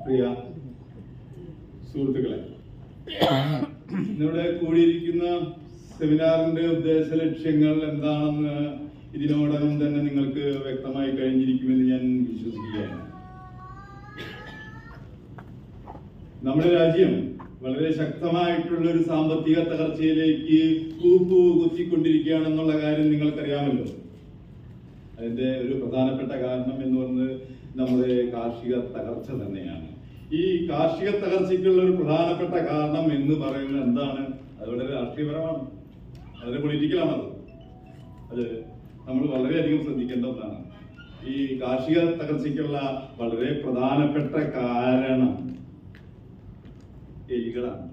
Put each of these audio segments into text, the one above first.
പ്രിയ സുഹൃത്തുക്കളെ, ഇവിടെ കൂടിയിരിക്കുന്ന സെമിനാറിന്റെ ഉദ്ദേശ ലക്ഷ്യങ്ങൾ എന്താണെന്ന് ഇതിനോടകം തന്നെ നിങ്ങൾക്ക് വ്യക്തമായി കഴിഞ്ഞിരിക്കുമെന്ന് ഞാൻ വിശ്വസിക്കുകയാണ്. നമ്മുടെ രാജ്യം വളരെ ശക്തമായിട്ടുള്ള ഒരു സാമ്പത്തിക തകർച്ചയിലേക്ക് കുത്തിക്കൊണ്ടിരിക്കുകയാണെന്നുള്ള കാര്യം നിങ്ങൾക്കറിയാമല്ലോ. അതിന്റെ ഒരു പ്രധാനപ്പെട്ട കാരണം എന്ന് പറയുന്നത് നമ്മുടെ കാർഷിക തകർച്ച തന്നെയാണ്. ഈ കാർഷിക തകർച്ചയ്ക്കുള്ള ഒരു പ്രധാനപ്പെട്ട കാരണം എന്ന് പറയുന്നത് എന്താണ്? അത് വളരെ രാഷ്ട്രീയപരമാണ്, വളരെ പൊളിറ്റിക്കലാണത്. അത് നമ്മൾ വളരെയധികം ശ്രദ്ധിക്കേണ്ട ഒന്നാണ്. ഈ കാർഷിക തകർച്ചയ്ക്കുള്ള വളരെ പ്രധാനപ്പെട്ട കാരണം എലികളാണ്.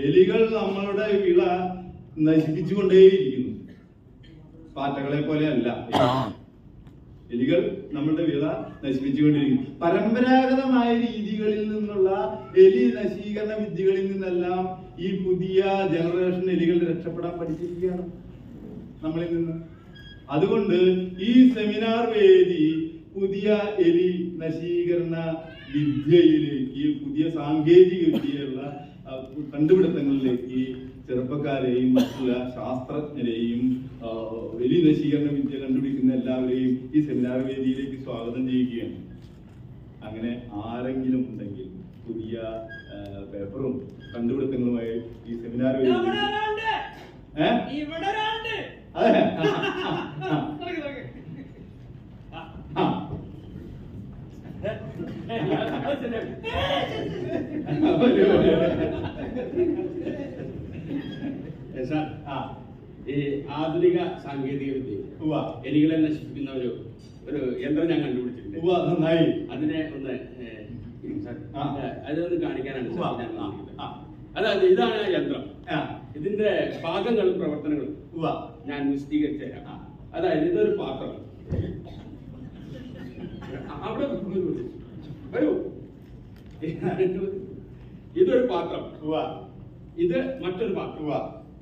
എലികൾ നമ്മളുടെ വിള നശിപ്പിച്ചുകൊണ്ടേയിരിക്കുന്നു. പാറ്റകളെ പോലെയല്ല, എലികൾ നമ്മളുടെ വിള നശിപ്പിച്ചുകൊണ്ടിരിക്കുന്നു. പരമ്പരാഗതമായ രീതികളിൽ നിന്നുള്ള എലി നശീകരണ വിദ്യകളിൽ നിന്നെല്ലാം ഈ പുതിയ ജനറേഷൻ എലികൾ രക്ഷപ്പെടാൻ പഠിച്ചിരിക്കുകയാണ് നമ്മളിൽ നിന്ന്. അതുകൊണ്ട് ഈ സെമിനാർ വേദി പുതിയ എലി നശീകരണ വിദ്യയിലേക്ക്, പുതിയ സാങ്കേതിക വിദ്യയുള്ള കണ്ടുപിടുത്തങ്ങളിലേക്ക് ചെറുപ്പക്കാരെയും മറ്റുള്ള ശാസ്ത്രജ്ഞരെയും എലി നശീകരണ വിദ്യ കണ്ടുപിടിക്കുന്ന എല്ലാവരെയും ഈ സെമിനാർ വേദിയിലേക്ക് സ്വാഗതം ചെയ്യുകയാണ്. അങ്ങനെ ആരെങ്കിലും ഉണ്ടെങ്കിൽ പുതിയ പേപ്പറും കണ്ടുപിടുത്തങ്ങളുമായി ഈ സെമിനാർ വേദി അതെ ഈ ആധുനിക സാങ്കേതിക വിദ്യ എലികളെ നശിപ്പിക്കുന്ന ഒരു യന്ത്രം ഞാൻ കണ്ടുപിടിച്ചിട്ടുണ്ട്. നന്നായി. അതിനെ ഒന്ന് അതൊന്ന് കാണിക്കാനാണ് അതായത് ഇതാണ് യന്ത്രം. ഇതിന്റെ ഭാഗങ്ങളും പ്രവർത്തനങ്ങളും ഞാൻ വിശദീകരിച്ചു തരാം. അതായത് ഇതൊരു പാത്രം. അവിടെ വരൂ. ഇതൊരു പാത്രം, ഇത് മറ്റൊരു പാത്രം.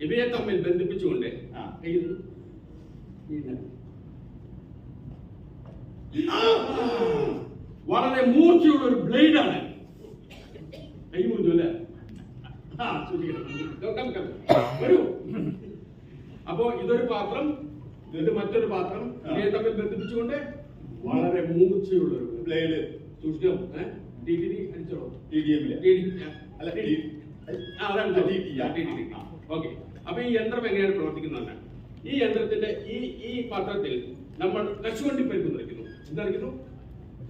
ഇവയെ തമ്മിൽ ബന്ധിപ്പിച്ചുകൊണ്ട് വളരെ മൂർച്ചയുള്ള ഒരു ബ്ലേഡാണ്. കൈ മുറിഞ്ഞു അല്ലേ? വരൂ. അപ്പോ ഇതൊരു പാത്രം, ഇത് മറ്റൊരു പാത്രം. ഇവയെ തമ്മിൽ ബന്ധിപ്പിച്ചുകൊണ്ട് വളരെ മൂർച്ചയുള്ള ഒരു ബ്ലേഡ്. സൂക്ഷിക്കണം. അടിച്ചോളൂ. ഓക്കെ. അപ്പൊ ഈ യന്ത്രം എങ്ങനെയാണ് പ്രവർത്തിക്കുന്നതാണ്? ഈ യന്ത്രത്തിന്റെ ഈ പാത്രത്തിൽ നമ്മൾ കശുവണ്ടി പരിപ്പ് നിറയ്ക്കുന്നു. എന്തായിരിക്കുന്നു?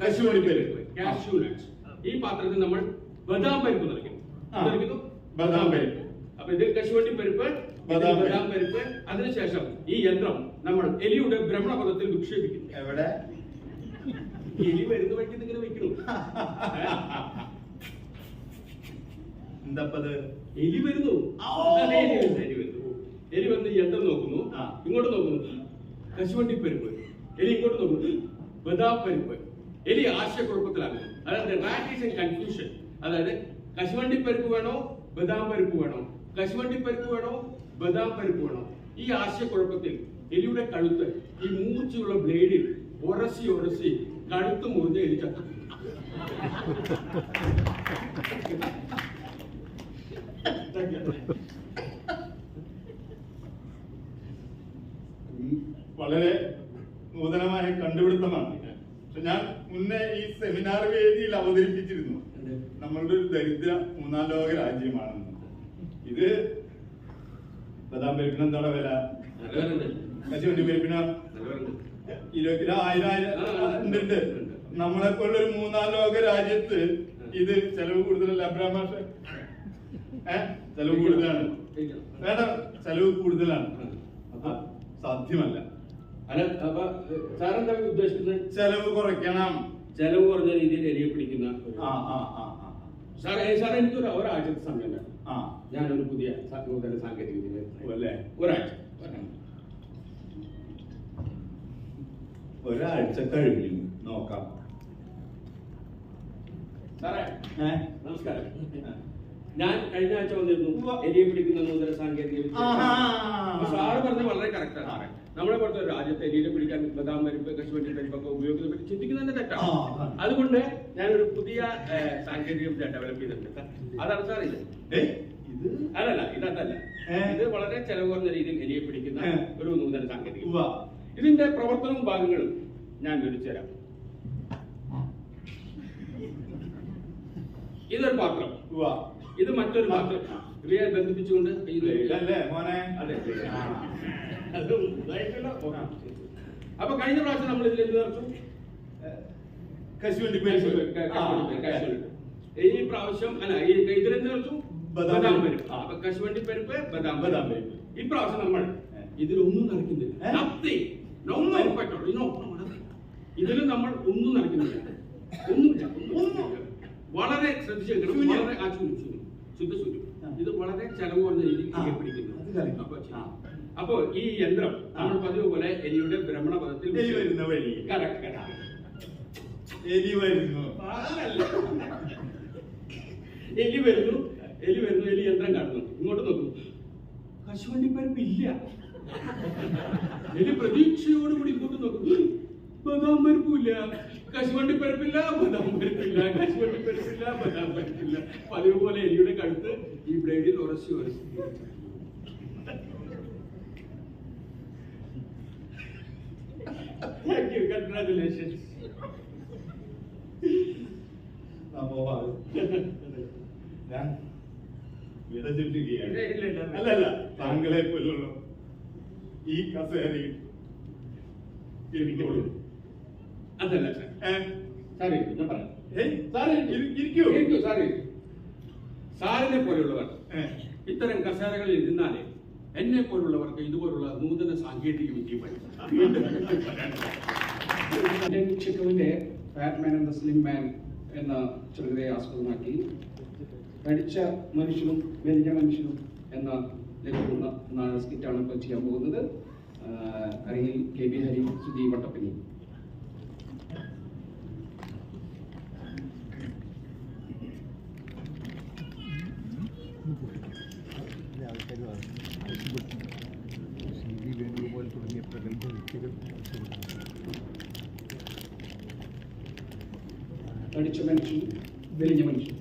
കശുവണ്ടി പരിപ്പ്, കാഷ്യൂ നട്ട്സ്. ഈ പാത്രത്തിൽ നമ്മൾ ബദാം പരിപ്പ് നിറയ്ക്കുന്നു. എന്തായിരിക്കുന്നു? ബദാം പരിപ്പ്. അപ്പൊ ഇത് കശുവണ്ടി പരിപ്പ്, ബദാം പരിപ്പ്. അതിനുശേഷം ഈ യന്ത്രം നമ്മൾ എലിയുടെ ഭ്രമണപഥത്തിൽ വിക്ഷേപിക്കുന്നു. എവിടെ? എലി വരുന്ന വഴിക്ക് ഇങ്ങനെ വെക്കുന്നു. എന്തപ്പത്? എലി വരുന്നു. എലി വന്ന് യന്ത്രം നോക്കുന്നു, ഇങ്ങോട്ട് നോക്കുന്നു കശുവണ്ടി പരിപ്പ്. എലി ഇങ്ങോട്ട് നോക്കുന്നു ബദാം പരിപ്പ്. എലി ആശയക്കുഴപ്പത്തിലാകുന്നു. അതായത് റാറ്റ് ഈസ് ഇൻ കൺഫ്യൂഷൻ. അതായത് കശുവണ്ടി പരിപ്പ് വേണോ ബദാം പരിപ്പ് വേണോ, കശുവണ്ടി പരിപ്പ് വേണോ ബദാം പരിപ്പ് വേണോ? ഈ ആശയക്കുഴപ്പത്തിൽ എലിയുടെ കഴുത്ത് ഈ മൂർച്ചയുള്ള ബ്ലേഡിൽ ഉരസി കഴുത്ത് മുറിഞ്ഞ് എലി ചത്തു. വളരെ നൂതനമായ കണ്ടുപിടുത്തമാണ്. പക്ഷെ ഞാൻ മുന്നേ ഈ സെമിനാർ വേദിയിൽ അവതരിപ്പിച്ചിരുന്നു നമ്മളുടെ ഒരു ദരിദ്ര മൂന്നാം ലോക രാജ്യമാണെന്ന്. ഇത് ബദാം പരിപ്പിന് എന്താണ് വില? കശുവണ്ടി പരിപ്പിന് 20 കിലോ 1000 ഉണ്ട്. നമ്മളെ പോലുള്ള ഒരു മൂന്നാം ലോക രാജ്യത്ത് ഇത് ചെലവ് കൂടുതലല്ല. അബ്രഹാം മാഷെ, ചെലവ് കൂടുതലാണ്. വേണ്ട, ചെലവ് കൂടുതലാണ്. സാധ്യമല്ല. സാറെന്താ ഉദ്ദേശിക്കുന്നത്? ചെലവ് കുറയ്ക്കണം. ചെലവ് കുറഞ്ഞ രീതിയിൽ എലിയെ പിടിക്കുന്ന സാറേ എനിക്കൊരു ഒരാഴ്ചത്തെ സമയം വേണം. ഞാനൊരു പുതിയ നൂതന സാങ്കേതിക വിദ്യ ഒരാഴ്ച കഴിഞ്ഞു നോക്കാം. സാറേ നമസ്കാരം. ഞാൻ കഴിഞ്ഞ ആഴ്ച വന്നിരുന്നു എലിയെ പിടിക്കുന്ന നൂതന സാങ്കേതിക വിദ്യ. സാറ് പറഞ്ഞത് വളരെ കറക്റ്റാണ്. നമ്മളെ പോലത്തെ ഒരു രാജ്യത്തെ എലിയെ പിടിക്കാൻ ബദാം പരിപ്പ് കശുവണ്ടി പരിപ്പൊക്കെ ഉപയോഗിക്കുന്നത് പറ്റി ചിന്തിക്കുന്നത് തെറ്റാണ്. അതുകൊണ്ട് ഞാനൊരു പുതിയ സാങ്കേതിക വിദ്യ ഡെവലപ്പ് ചെയ്തിട്ടുണ്ട്. അതാണ് സാറില്ല അതല്ല ഇതല്ല ഇത് വളരെ ചെലവ് കുറഞ്ഞ രീതിയിൽ എലിയെ പിടിക്കുന്ന ഒരു നൂതന സാങ്കേതിക. ഇതിന്റെ പ്രവർത്തനവും ഭാഗങ്ങളും ഞാൻ വിവരിച്ചു തരാം. ഇതൊരു പാത്രം, ഇത് മറ്റൊരു പാത്രം. ഇവയെ ബന്ധിപ്പിച്ചുകൊണ്ട് അപ്പൊ കഴിഞ്ഞ പ്രാവശ്യം നമ്മൾ ഇതിൽ എന്ത് നിറച്ചു? കശുവണ്ടി. ഈ പ്രാവശ്യം അല്ല ഇതിലെന്ത് നിറച്ചു? ബദാം പരിപ്പ്. അപ്പൊ കശുവണ്ടി പരിപ്പ്, ബദാം പരിപ്പ്. ഈ പ്രാവശ്യം നമ്മൾ ഇതിലൊന്നും നിറയ്ക്കുന്നില്ല. ഇതിലും നമ്മൾ ഒന്നും നിറയ്ക്കുന്നില്ല. ഒന്നുമില്ല. വളരെ ശ്രദ്ധിച്ചു. വളരെ ശുദ്ധശൂന്യം. ഇത് വളരെ ചെലവ് കുറഞ്ഞ രീതിയിൽ പിടിക്കുന്നു. അപ്പോ ഈ യന്ത്രം നമ്മൾ പതിവ് പോലെ എലിയുടെ ഭ്രമണപഥത്തിൽ വരുന്ന വഴി എലി വരുന്നു. എലി യന്ത്രം കാണുന്നു. ഇങ്ങോട്ട് നോക്കുന്നു. കശുവണ്ടി പരിപ്പില്ല. എലി പ്രതീക്ഷയോടുകൂടി ഇങ്ങോട്ട് നോക്കുന്നു. ബദാം പരിപ്പില്ല. കശുവണ്ടി പരിപ്പില്ല, ബദാം പരിപ്പില്ല. കശുവണ്ടി പരിപ്പില്ല, ബദാം പരിപ്പില്ല. പതിവ് പോലെ എലിയുടെ കഴുത്ത് ഈ ബ്ലേഡിൽ ഉറച്ചു. Thank you. Congratulations. ഞാൻ അല്ലല്ല, താങ്കളെ പോലുള്ള ഈ കസേരയിൽ ഇരിക്കുള്ളൂ. അതല്ല സാറേ, ഞാൻ പറയാം. സാറിനെ പോലുള്ളവർ ഇത്തരം കസേരകളിൽ ഇരുന്നാലേ എന്നെ പോലുള്ളവർക്ക് ഇതുപോലുള്ള നൂതന സാങ്കേതിക വിദ്യ ചെക്കുവിന്റെ fat man and the slim man എന്ന ചെറുകഥയെ ആസ്പദമാക്കി പഠിച്ച മനുഷ്യനും വലിയ മനുഷ്യനും എന്ന ലഘുപൂർണ്ണ സ്കിറ്റാണ് ഇപ്പോൾ ചെയ്യാൻ പോകുന്നത്. അരങ്ങിൽ KB ഹരി, സുധി വട്ടപ്പനി. വേണുഗോപാൽ തുടങ്ങിയ പ്രഗത്ഭ വ്യക്തികൾ പഠിച്ച മനുഷ്യനും വലിയ മനുഷ്യനും.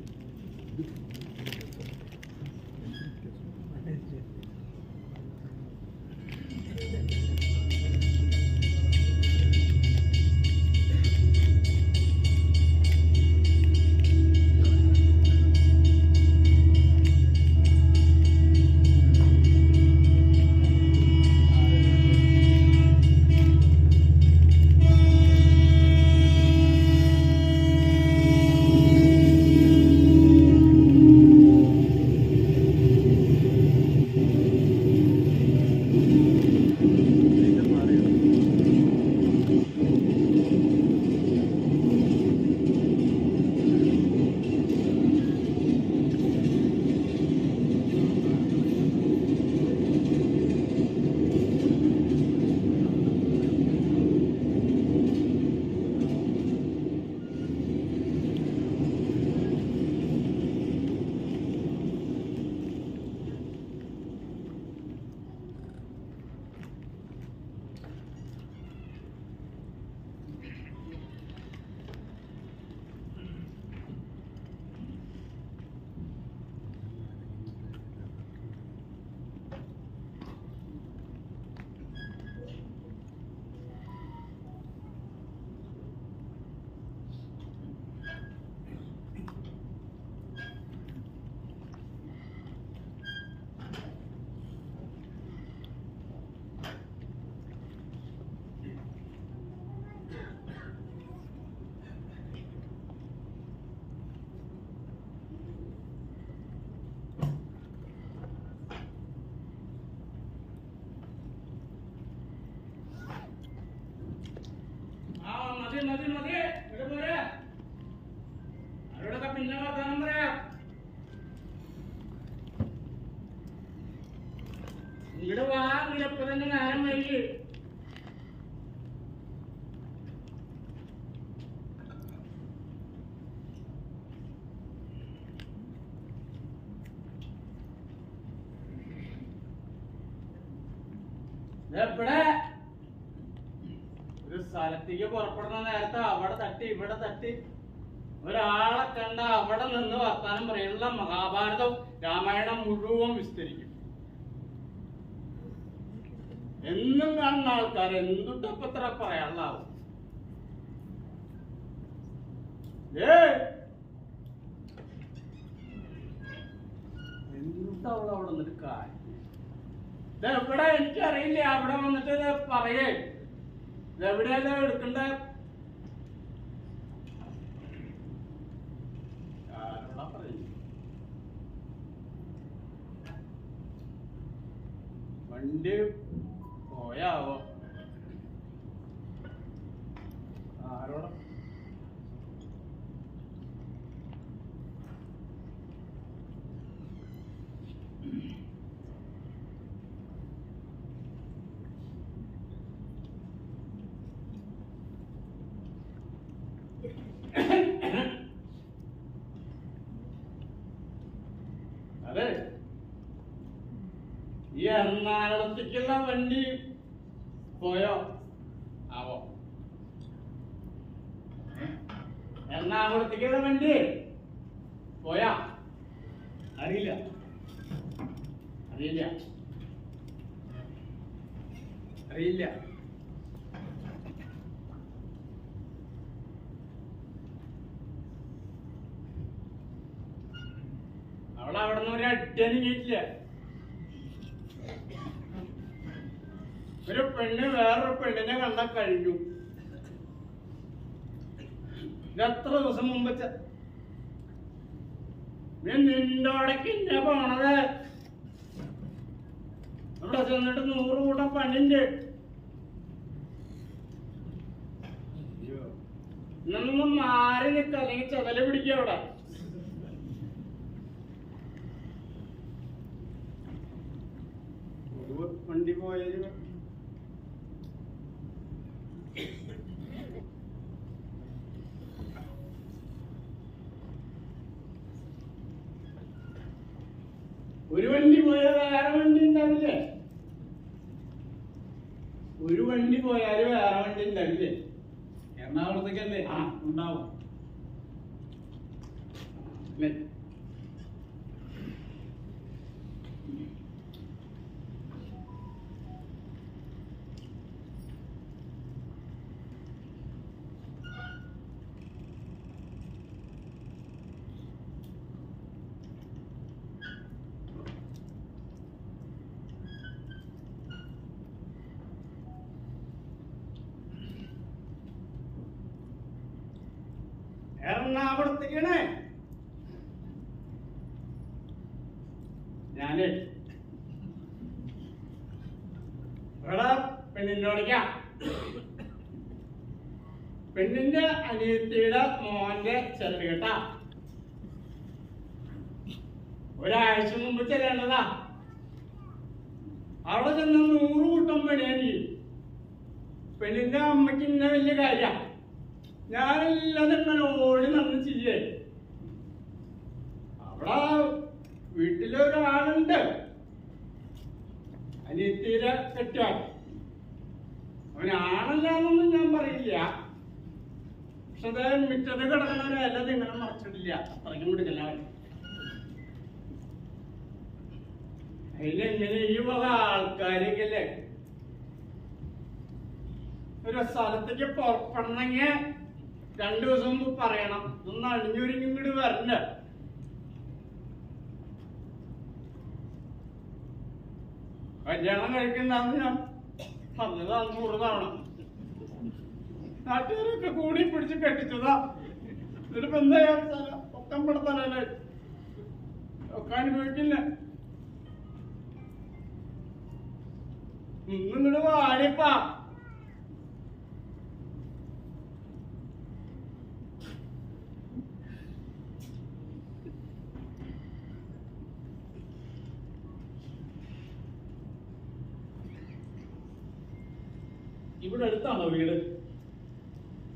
ഇവിടെ വാ, ഇപ്പൊ തന്നെ നേരം വൈകി. എപ്പടെ സ്ഥലത്തേക്ക് പുറപ്പെടുന്ന നേരത്തെ അവിടെ തട്ടി ഇവിടെ തട്ടി ഒരാളെ കണ്ട അവിടെ നിന്ന് വർത്താനം പറയാനുള്ള മഹാഭാരതം രാമായണം മുഴുവൻ വിസ്തരിക്കും. എന്നും കാണുന്ന ആൾക്കാർ എന്തുട്ടപ്പത്ര പറയാനുള്ള ആവും. എന്തുട്ടവള് അവിടെ വന്നിട്ട് കാര്യം ഇതെവിടെ എനിക്കറിയില്ല. അവിടെ വന്നിട്ട് പറയേ ഇതെവിടെയല്ലോ എടുക്കണ്ട. ആരോടാ പറയുന്നത്? വണ്ടി പോയാവോ? ആരോടാ? അതെ, ഈ എറണാകുളത്തേക്കുള്ള വണ്ടി പോയോ ആവോ? എറണാകുളത്തേക്കുള്ള വണ്ടി പോയാ? അറിയില്ല അറിയില്ല അറിയില്ല. അവളവിടെ നിന്ന് ഒരു അടിയാനും കേട്ടില്ല. ഒരു പെണ്ണ് വേറൊരു പെണ്ണിനെ കണ്ടാ കഴിഞ്ഞു. എത്ര ദിവസം മുമ്പ് നിന്നോടൊക്കെ ഇന്നെ പോണത് അവിടെ ചെന്നിട്ട് 100 കൂട്ടം പണിണ്ട്. എന്നൊന്നും മാറി നിൽക്ക, അല്ലെങ്കിൽ ചെതല് പിടിക്കുക അവിടെ. വണ്ടി പോയാലും ഒരു വണ്ടി പോയാൽ വേറെ വണ്ടി ഉണ്ടാവില്ലേ? ഒരു വണ്ടി പോയാല് വേറെ വണ്ടി ഉണ്ടാവില്ലേ? എറണാകുളത്തേക്കല്ലേ? ഉണ്ടാവും. എറണാകുളത്തേക്കാണ് ഞാന്. ഇവിടെ പെണ്ണിനോടിക്കാം. പെണ്ണിന്റെ അനിയത്തിയുടെ മോന്റെ ചെറുകെട്ട ഒരാഴ്ച മുമ്പ് ചെല്ലേണ്ടതാ. അവിടെ ചെന്ന് 100 കൂട്ടം പണിയാൻ. പെണ്ണിന്റെ അമ്മയ്ക്ക് ഇന്ന വലിയ കാര്യ. ഞാനെല്ലാം തന്നെ ഓടി നടന്ന് ചെയ്യേ. അവിടെ വീട്ടിലൊരാളുണ്ട്, അനിയത്തിയുടെ കെട്ടാൻ. അവനാണല്ലാന്നൊന്നും ഞാൻ പറയില്ല. പക്ഷെ അത് മിറ്റത്ത് കിടക്കണവരല്ല ഇങ്ങനെ മറച്ചിട്ടില്ല. അത്രയ്ക്കും കൊടുക്കല്ല. അതിലെങ്ങനെ ഈ വക ആൾക്കാരൊക്കെയല്ലേ ഒരു സ്ഥലത്തേക്ക് പുറപ്പെടണമെങ്കിൽ 2 ദിവസം മുമ്പ് പറയണം. ഇതൊന്നും അണിഞ്ഞൊരുങ്ങി ഇങ്ങോട്ട് വരണ്ട. കല്യാണം കഴിക്കണ്ടെന്ന് ഞാൻ പറഞ്ഞതാ 100 തവണ. നാട്ടുകാരൊക്കെ കൂടി പിടിച്ച് കെട്ടിച്ചതാ. ഇതിലിപ്പോ എന്താ ഒക്കെ പെടുത്തലല്ലേ? ഒക്കെ അനുഭവിക്കില്ല. ഇന്നിങ്ങോട്ട് വാടിപ്പാ. ഇവിടെ അടുത്താണോ വീട്?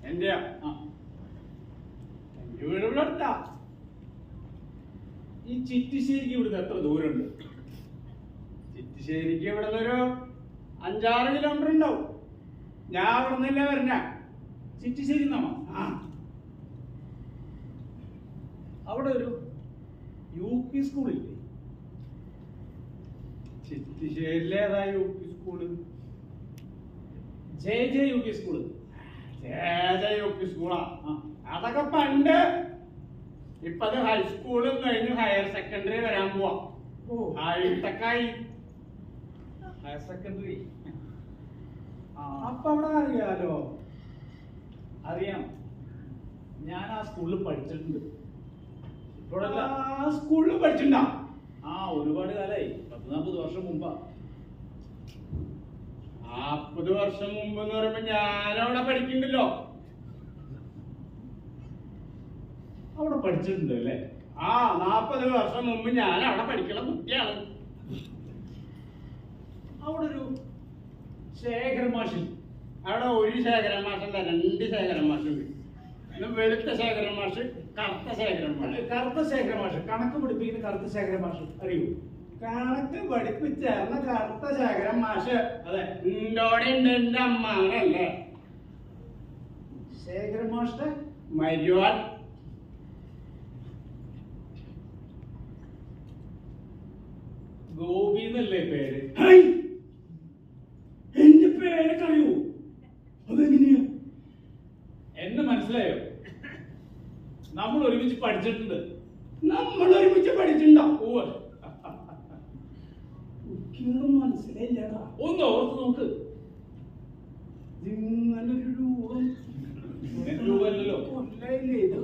എന്റെ വീട് ഇവിടെ അടുത്താ. ഈ ചിറ്റിശ്ശേരിക്ക് ഇവിടുന്ന് എത്ര ദൂരമുണ്ട്? ചിറ്റിശ്ശേരിക്ക് ഇവിടെ നിന്നൊരു 5-6 കിലോമീറ്റർ ഉണ്ടാവും. ഞാൻ അവിടെ നിന്നല്ലേ വരണ. ചിറ്റിശ്ശേരി എന്നാണോ? ആ അവിടെ ഒരു UP സ്കൂളില്ലേ? ചിറ്റിശ്ശേരിയിലേതാ UP school? JJ UP school. UP സ്കൂളാ? അതൊക്കെ പണ്ട്. ഇപ്പൊ അത് ഹൈസ്കൂളും കഴിഞ്ഞ് ഹയർ സെക്കൻഡറി വരാൻ പോവാ. ഹൈടെക്കായി. Higher secondary. അപ്പൊ അവിടെ അറിയാലോ. അറിയാം, ഞാൻ ആ സ്കൂളിൽ പഠിച്ചിട്ടുണ്ട്. ആ സ്കൂളിൽ പഠിച്ചിട്ടുണ്ടാ? ഒരുപാട് കാലായി, 40 വർഷം മുമ്പാ. 40 വർഷം മുമ്പ് എന്ന് പറയുമ്പോ ഞാനവിടെ പഠിക്കണ്ടല്ലോ. അവിടെ പഠിച്ചിട്ടുണ്ട് അല്ലേ? 40 വർഷം മുമ്പ് ഞാൻ അവിടെ പഠിക്കണ കുട്ടിയാണ്. അവിടെ ഒരു ശേഖരൻ മാഷ്. അവിടെ ഒരു ശേഖരൻ മാഷല്ല, 2 ശേഖരൻ മാഷുണ്ട്. വെളുത്ത ശേഖരൻ മാഷ്, കറുത്ത ശേഖരൻ മാഷ്. കറുത്ത ശേഖരൻ മാഷ്, കണക്ക് പഠിപ്പിക്കുന്ന കറുത്ത ശേഖരൻ മാഷ് അറിയൂ? കണക്ക് പഠിപ്പിച്ചേർന്ന കറുത്ത ശേഖരൻ മാഷ്. അതെ. എന്തോടെ ഉണ്ട് എന്റെ അമ്മാവനല്ലേ ശേഖരൻ മാഷിന്റെ മരുവാൻ. ഗോപി എന്നല്ലേ പേര്? എന്റെ പേരൊക്കെ അറിയൂ? അതെങ്ങനെയാ? എന്നെ മനസ്സിലായോ? നമ്മൾ ഒരുമിച്ച് പഠിച്ചിട്ടുണ്ട്. നമ്മൾ ഒരുമിച്ച് പഠിച്ചിട്ടുണ്ടോ? മനസ്സിലായില്ലടാ. ഒന്ന് ഓർത്ത് നോക്ക്. ഇങ്ങനൊരു രൂപം രൂപമല്ലല്ലോ. കൊല്ലയില്ലേ ഇത്?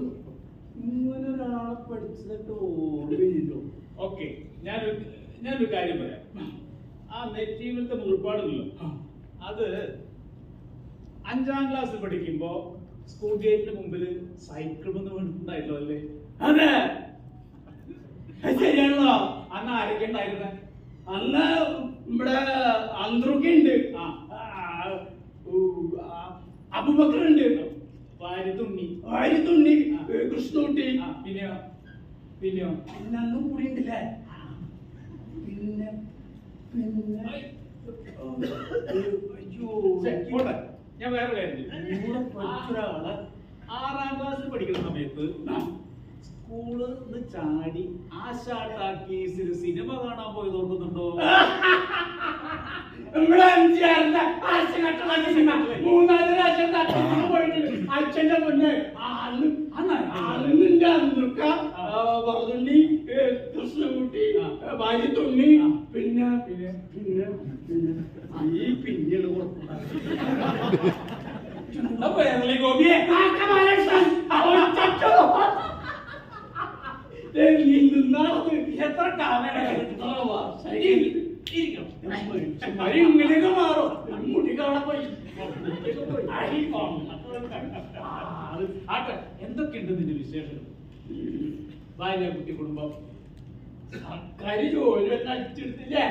ഇങ്ങനെ ഒരാളെ പഠിച്ചിട്ട് ഓർമ്മയില്ലോ. ഓക്കെ, ഞാനൊരു കാര്യം പറയാം. ആ നെറ്റീവിലത്തെ മുറിപ്പാടുണ്ടല്ലോ, അത് 5ാം ക്ലാസ്സിൽ പഠിക്കുമ്പോ സ്കൂൾ ഗേറ്റിന് മുമ്പിൽ സൈക്കിൾ വന്ന് വീണിട്ടുണ്ടായിട്ടോ അല്ലേ? അതെ, ശരിയാണല്ലോ. അന്ന് ആരൊക്കെ ഉണ്ടായിരുന്നെ? അന്ന് ഇവിടെ അന്ത്രുക്കുണ്ട്, അബുബക്കറുണ്ട്, വാരിത്തുണ്ണി, വാരിത്തുണ്ണി, കൃഷ്ണൂട്ടി. പിന്നെയോ? പിന്നെ അന്നും കൂടി ഉണ്ടല്ലേ? പിന്നെ പോട്ടെ, ഞാൻ വേറെ കാര്യം ചെയ്യും. 6ാം ക്ലാസ്സിൽ പഠിക്കുന്ന സമയത്ത് സ്കൂളിൽ ചാടി ആശാ ടാക്കീസിൽ സിനിമ കാണാൻ പോയി ഓർക്കുന്നുണ്ടോ? ഇവിടെ MGR-ന്റെ മൂന്നാല് പ്രാവശ്യം പോയിട്ടുണ്ട്. അച്ഛന്റെ മുന്നേ അന്നിന്റെ അന്തൃക്ക, വറുതുണ്ണി, കൃഷ്ണൻകുട്ടി, വാരിത്തുണ്ണി, പിന്നെ ഈ പിന്നീട് ഗോപിയെ എത്ര ഇങ്ങനെയൊക്കെ മാറും. മുടിക്ക് അവിടെ പോയി ആട്ടെ, എന്തൊക്കെയുണ്ട് നിന്റെ വിശേഷം? ഭാര്യ, കുട്ടി, കുടുംബം? സർക്കാർ ജോലി തന്നെ അടിച്ചെടുത്തില്ലേ?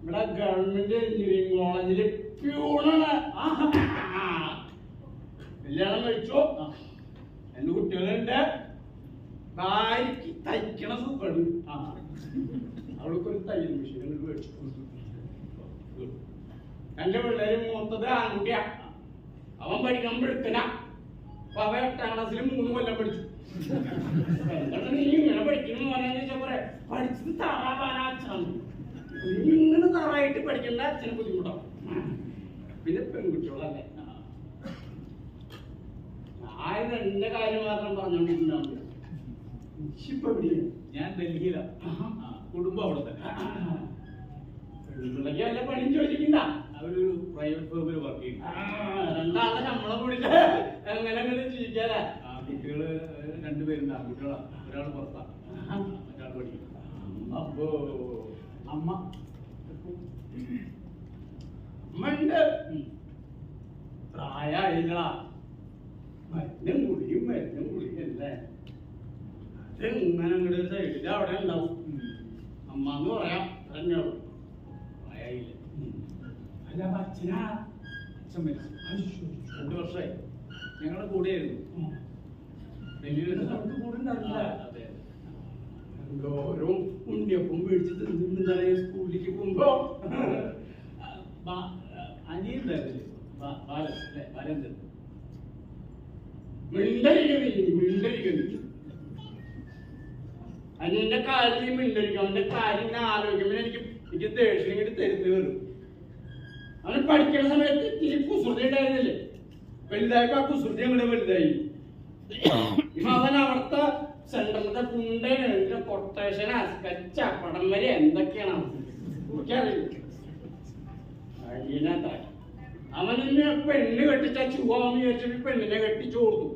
ഇവിടെ ഗവൺമെന്റ് എഞ്ചിനീയറിംഗ് കോളേജില് പ്യൂണാണ്. കല്യാണം കഴിച്ചോ? 2 കുട്ടികളുണ്ട്. ഭാര്യക്ക് തയ്ക്കണ സുഖമാണ്. അവൾക്കൊരു തയ്യൽ മെഷീൻ മേടിച്ചു. 2 പിള്ളേര്, മൂത്തത് ആൺകുട്ടിയാ. അവൻ പഠിക്കാൻ എടുക്കണ. അപ്പൊ അവൻ 8ാം ക്ലാസ്സിൽ 3 കൊല്ലം പഠിച്ചു. എന്താണ് നീ ഇങ്ങനെ പഠിക്കണം പറയാന്ന് വെച്ചാ പറയാ, പഠിച്ചത് തറാവാനാ അച്ഛനാണ്. ഇങ്ങനെ തറായിട്ട് പഠിക്കേണ്ട അച്ഛന് ബുദ്ധിമുട്ടാവും. പിന്നെ പെൺകുട്ടികളല്ലേ. ആരും എന്റെ കാര്യം മാത്രം പറഞ്ഞോണ്ടിട്ടുണ്ടാവില്ല. ഇപ്പൊ എവിടെയാ? ഞാൻ ഡൽഹിയിലാ. കുടുംബം അവിടെ തന്നെ. പെൺപിള്ളക്ക് വല്ല പണിയും ചോദിക്കണ്ട. അവരൊരു പ്രൈവറ്റ് ഫേമിൽ വർക്ക് ചെയ്യും. 2 ആളുടെ ശമ്പളം കൂടില്ല എങ്ങനെ ജീവിക്കാനാ? കുട്ടികള് 2 പേരുണ്ട്, ആൺകുട്ടികളാ. ഒരാൾ പുറത്താ, ഒരാൾ പഠിക്കും. അപ്പോ അമ്മ അമ്മണ്ട്. പ്രായമായില്ലടാ. മരുന്നും കുടിയും അല്ലേ? ഇങ്ങനെ അങ്ങോട്ട് സൈഡിൽ അവിടെ ഉണ്ടാവും. അമ്മ എന്ന് പറയാം, തന്നെയുള്ളു. പ്രായമായില്ല. അല്ല അച്ഛനാ? അച്ഛൻ മരിച്ചു 2 വർഷമായി. ഞങ്ങളുടെ കൂടെയായിരുന്നു. ഡൽഹിയിൽ അതെ. എന്തോരം ഉണ്ണിയപ്പം മേടിച്ച് തിന്നിട്ടുണ്ടായ സ്കൂളിലേക്ക് പോകുമ്പോ. അനിയുണ്ടായിരുന്നില്ലേ? ബാലൻ അല്ലേ ബാലേന്ദ്രൻ മിണ്ടരിക്കുന്നു അതിന്റെ കാര്യം മിണ്ടരിക്കും അവന്റെ കാര്യം ഇങ്ങനെ ആലോചിക്കുമ്പോൾ എനിക്ക് ദേഷ്യം ഇങ്ങോട്ട് തരുന്നു വരും. അവന് പഠിക്കുന്ന സമയത്ത് ഇത്തിരി കുസൃതി ഉണ്ടായിരുന്നില്ലേ, വലുതായപ്പോ ആ കുസൃതി അങ്ങനെ വലുതായി. ഇപ്പൊ അവൻ അവിടുത്തെ സെന്ററിലത്തെ പുണ്ടേന് കൊട്ടേഷനാ സ്കെച്ച പടം വരെ എന്തൊക്കെയാണ് എനിക്കറിയില്ല. അവനിന്ന് പെണ്ണ് കെട്ടിച്ച ചുവാന്ന് വിചാരിച്ചിട്ട് പെണ്ണിനെ കെട്ടിച്ചു കൊടുത്തു.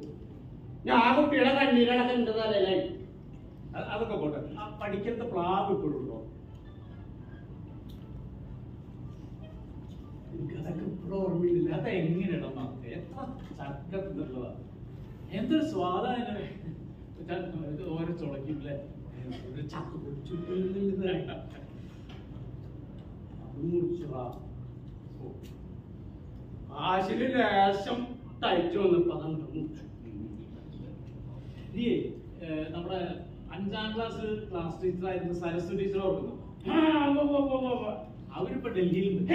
ഞാൻ ആ കുട്ടിയുടെ കണ്ണീരടക്കം ഉണ്ട് തലയിലായി. അതൊക്കെ പോട്ടെ. ആ പഠിക്കലത്തെ പ്ലാവ് ഇപ്പോഴും ഉണ്ടോ? എനിക്കതൊക്കെ ഇപ്പോഴും ഓർമ്മയില്ല. അത് എങ്ങനെയാണോ നമുക്ക് എത്ര ചക്കത്തുള്ളതാ, എന്തൊരു സ്വാദാണ്. ഓരോ ചുളക്കില്ലേ ഒരു ചക്ക പൊടിച്ചു ആശിന് ലേശം തയ്ച്ചു വന്നപ്പോ അതങ്ങോട്ട് മുറിച്ചു. ഈ നമ്മുടെ 5ാം ക്ലാസ് ക്ലാസ് ടീച്ചർ ആയിരുന്ന സരസ്വതി ടീച്ചർ ഓർക്കുന്നു. അവരിപ്പോ ഡൽഹിയിലുണ്ട്.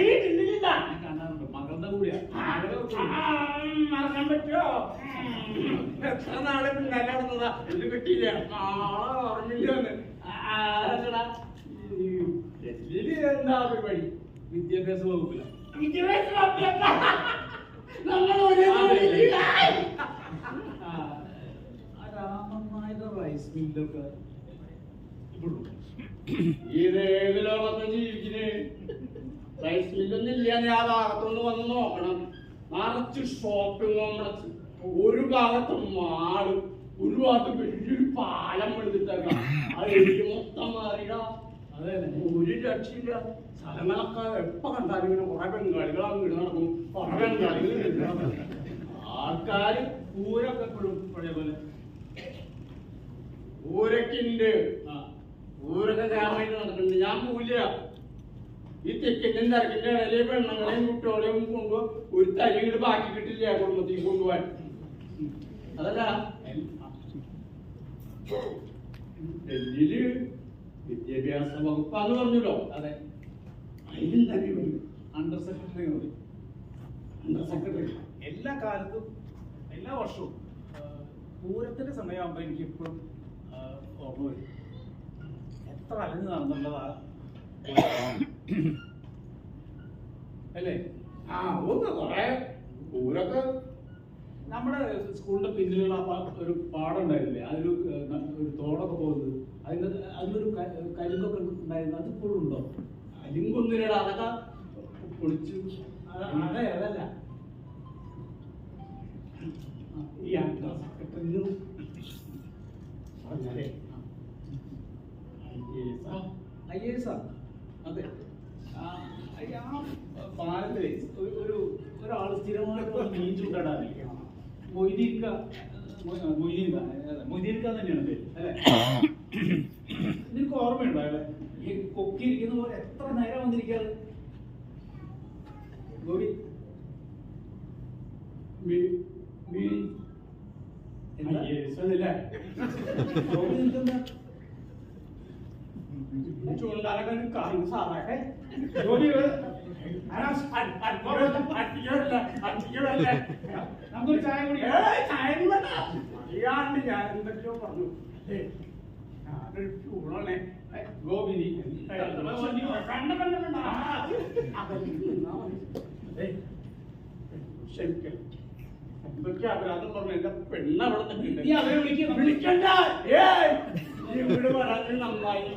ഞാൻ കാണാറുണ്ട്. മകളുടെ കൂടെയാ. മറക്കാൻ പറ്റുമോ? എത്ര നാളെ പിന്നാലെ നടന്നതാ, എന്ത് കിട്ടിയില്ല, നാളെ ഓർമ്മയില്ലാന്ന്. ഡൽഹിയില് എന്താ പരിപാടി? വിദ്യാഭ്യാസ വകുപ്പില. നമ്മൾ ഒരേ രാമൻ നായരുടെ റൈസ് മില്ലൊക്കെ ഇപ്പോഴും ഏത് ലോകത്ത് ജീവിക്കുന്നേ? റൈസ് മില്ലൊന്നും ഇല്ലാന്ന് ആ ഭാഗത്തൊന്ന് വന്ന് നോക്കണം. നിറച്ച് ഷോപ്പിംഗ് കോംപ്ലക്സ്, ഒരു ഭാഗത്ത് മാളും, ഒരു ഭാഗത്ത് വലിയൊരു പാലം എടുത്തിട്ടേക്കാം. അത് എനിക്ക് മൊത്തം മാറിയിടാ. അതെ ഒരു രക്ഷയില്ല. സ്ഥലങ്ങളൊക്കെ എപ്പോ കണ്ടാലും ഇങ്ങനെ കുറെ ബംഗാളികൾ അങ്ങോട്ട് നടക്കും, കുറെ ബംഗാളികൾ. ആൾക്കാര് പൂരൊക്കെ എപ്പോഴും പഴയ പോലെ. ഊരൊക്കെ ഉണ്ട്, ഊരൊക്കെ ഗ്രാമമായിട്ട് നടക്കുന്നുണ്ട്. ഞാൻ പോവില്ല. ഈ തെക്കിന്റെയും തിരക്കിന്റെ ഇടയിലെ പെണ്ണുങ്ങളെയും കുട്ടികളെയും കൊണ്ട് ഒരു തരികൾ ബാക്കി കിട്ടില്ല കുടുംബത്തിൽ കൊണ്ടുപോകാൻ. അതല്ല ഡൽഹിയില് വിദ്യാഭ്യാസ വകുപ്പാന്ന് പറഞ്ഞല്ലോ. അതെ, അതിലും തന്നെ അണ്ടർ സെക്രട്ടറി മതി. അണ്ടർ സെക്രട്ടറി എല്ലാ കാലത്തും എല്ലാ വർഷവും പൂരത്തിന്റെ സമയമാകുമ്പോ എനിക്ക് ഇപ്പോഴും ഓർമ്മ വരും. എത്ര അലഞ്ഞു നടന്നുള്ളതാ അല്ലേ? ആ ഒന്ന് കൊറേ ഊരൊക്കെ നമ്മുടെ സ്കൂളിന്റെ പിന്നിലുള്ള ഒരു പാടം ഉണ്ടായിരുന്നില്ലേ, അതിലൊരു ഒരു തോടൊക്കെ പോകുന്നത്, അതിലൊരു കരിമ്പൊക്കെ ഉണ്ടായിരുന്നു. അത് ഇപ്പോഴും ഉണ്ടോ? അലിങ്കൊന്നിലടാ, അതൊക്കെ പൊളിച്ചു. അതെ അതല്ല, ഈ അണ്ടർ സെക്രട്ടറി പറഞ്ഞാലേ IAS അതെ. പാലത്തിലെ ഒരാള് സ്ഥിരമായിട്ട് മീൻ ചൂണ്ടാടാറില്ല. മൊയ്തീർക്ക തന്നെയാണ് പേര് അല്ലെ? നിനക്ക് ഓർമ്മയുണ്ടോ അയാളെ? ഈ കൊക്കിയിരിക്കുന്ന പോലെ എത്ര നേരം വന്നിരിക്കാറ്? ഗോപി ഗോപി നിൽക്കുന്ന ചൂണ്ടാനൊക്കെ കാര്യം സാറേ ഗോപി നമുക്കൊരു ചായ കൂടി. അറിയാണ്ട് ഞാൻ എന്തൊക്കെയോ പറഞ്ഞു. ഞാനൊരു ചൂടാണേ. ഗോപി ക്ഷമിക്കണം. എന്തൊക്കെ അപരാധം പറഞ്ഞു. എന്റെ പെണ്ണ് അവിടെ തന്നെ നീ അവരെ വിളിക്കണ്ട. ഇങ്ങോട്ട് വരാൻ നന്നായി.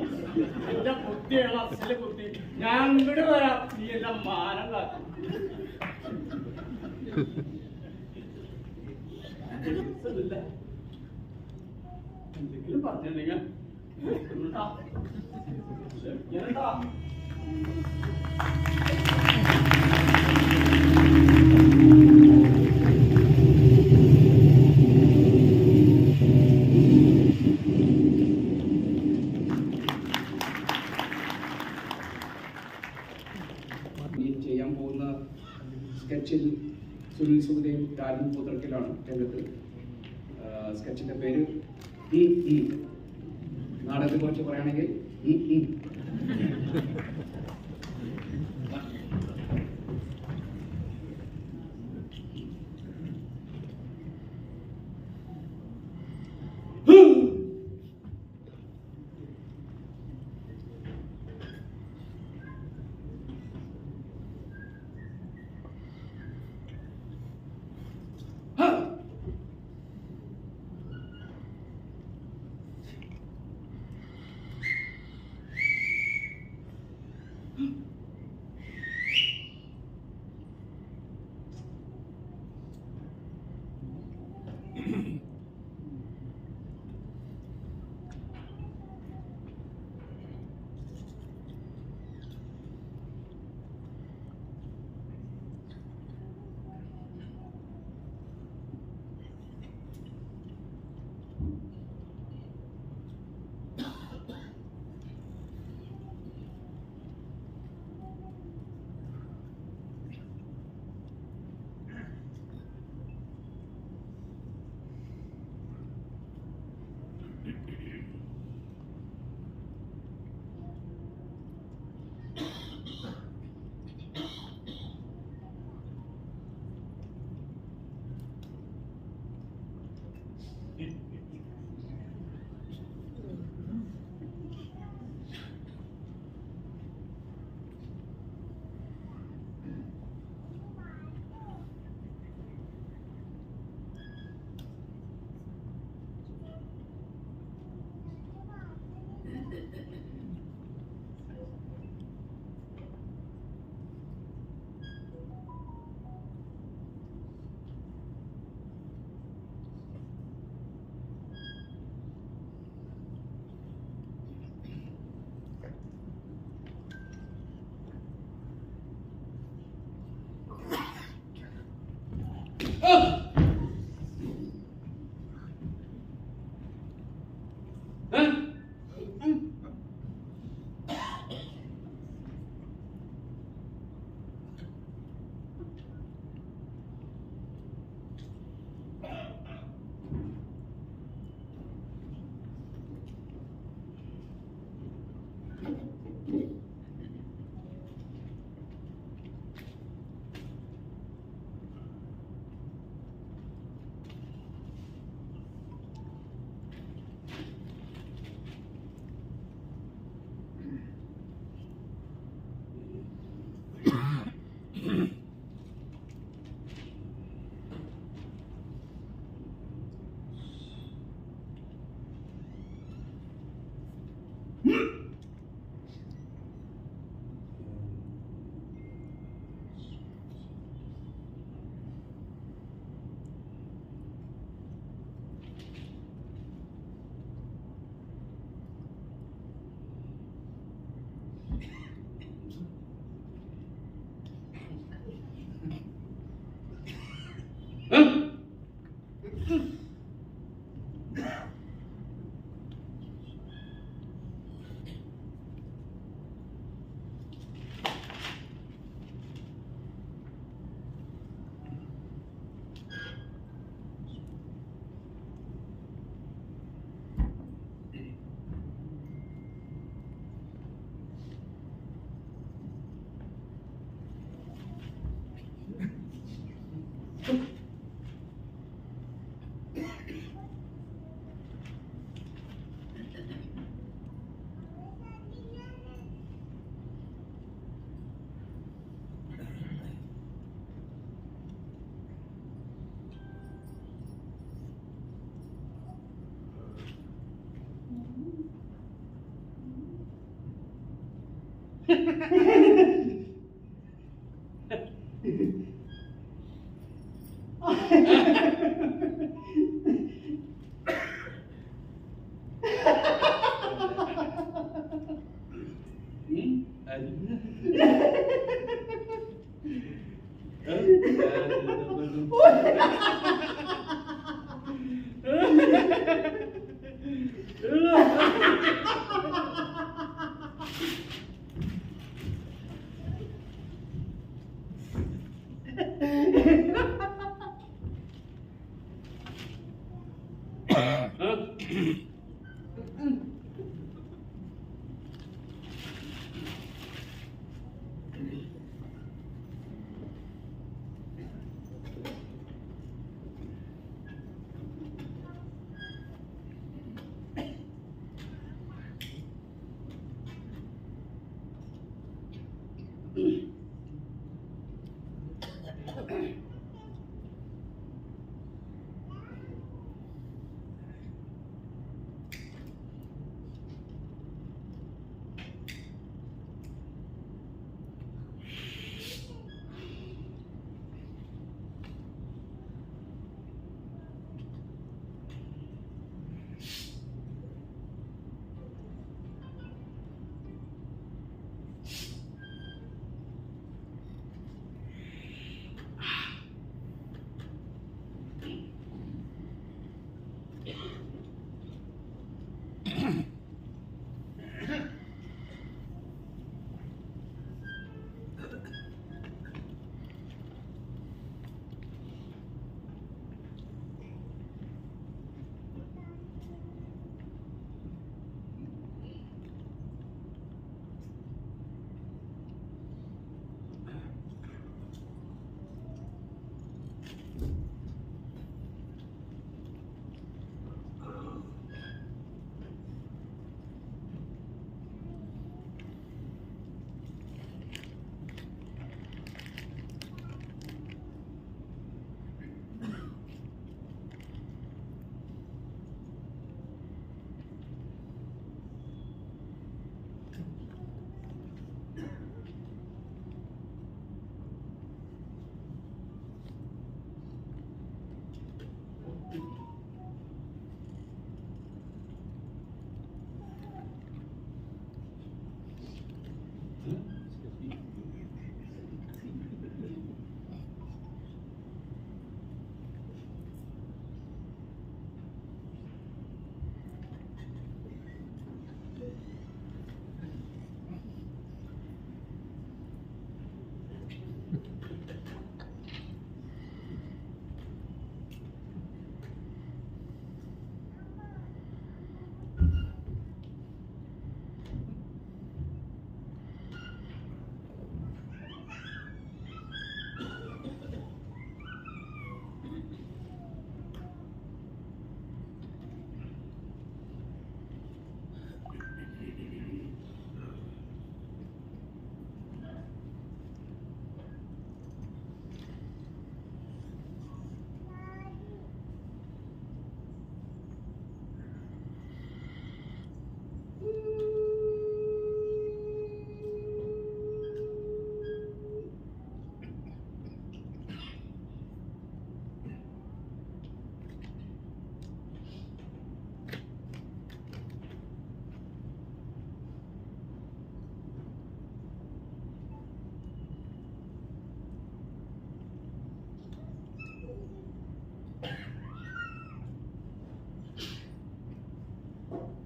എന്റെ ബുദ്ധിയാണ് അസല് ബുദ്ധി. ഞാൻ ഇങ്ങോട്ട് വരാം. നീ എന്റെ മാനം കാത്തു. എന്തെങ്കിലും പറഞ്ഞിട്ടുണ്ടെങ്കിൽ ചെയ്യാൻ പോകുന്ന സ്കെച്ചിൽ സുനിൽ സുഗതയും രാജൻ പൂതർക്കലാണ് രംഗത്ത്. സ്കെച്ചിന്റെ പേര് നാടകത്തെ കുറിച്ച് പറയുകയാണെങ്കിൽ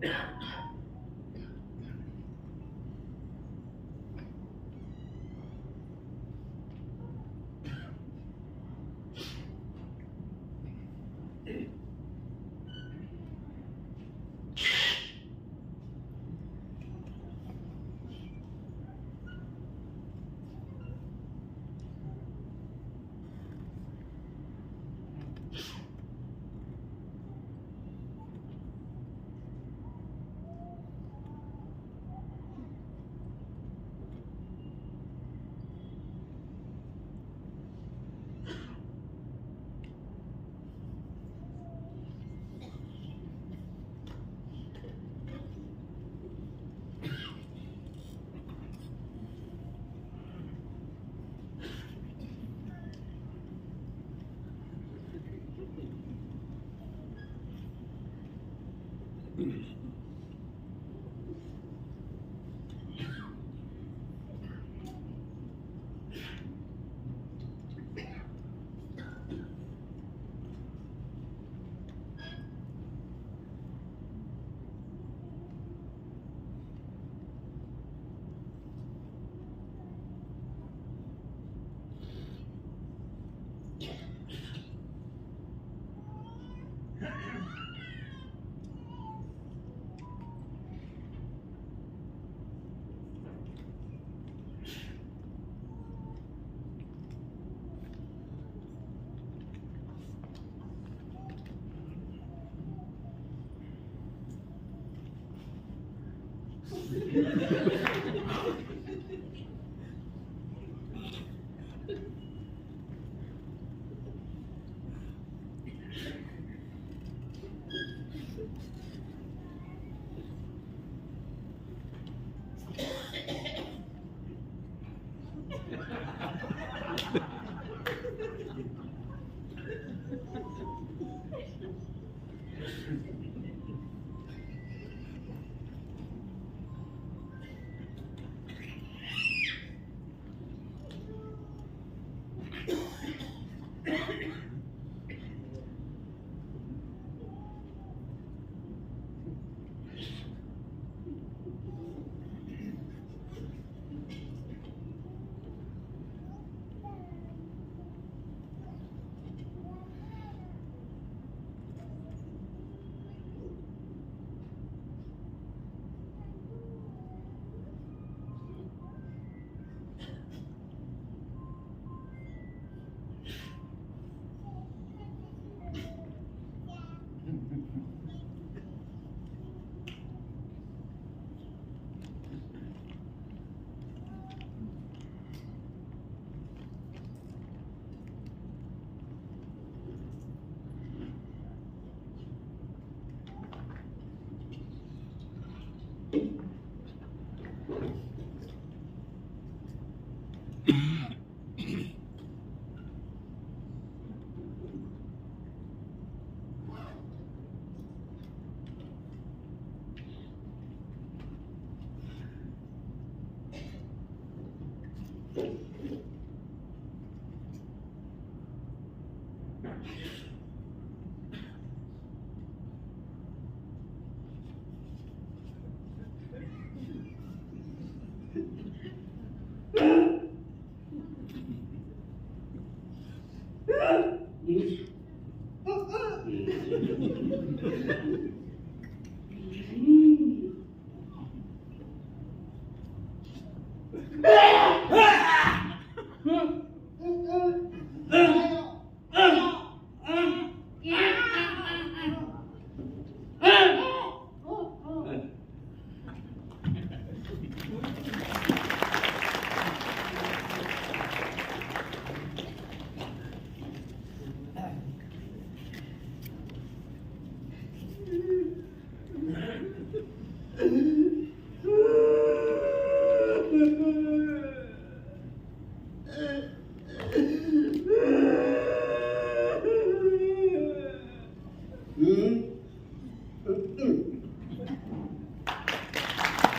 Mm.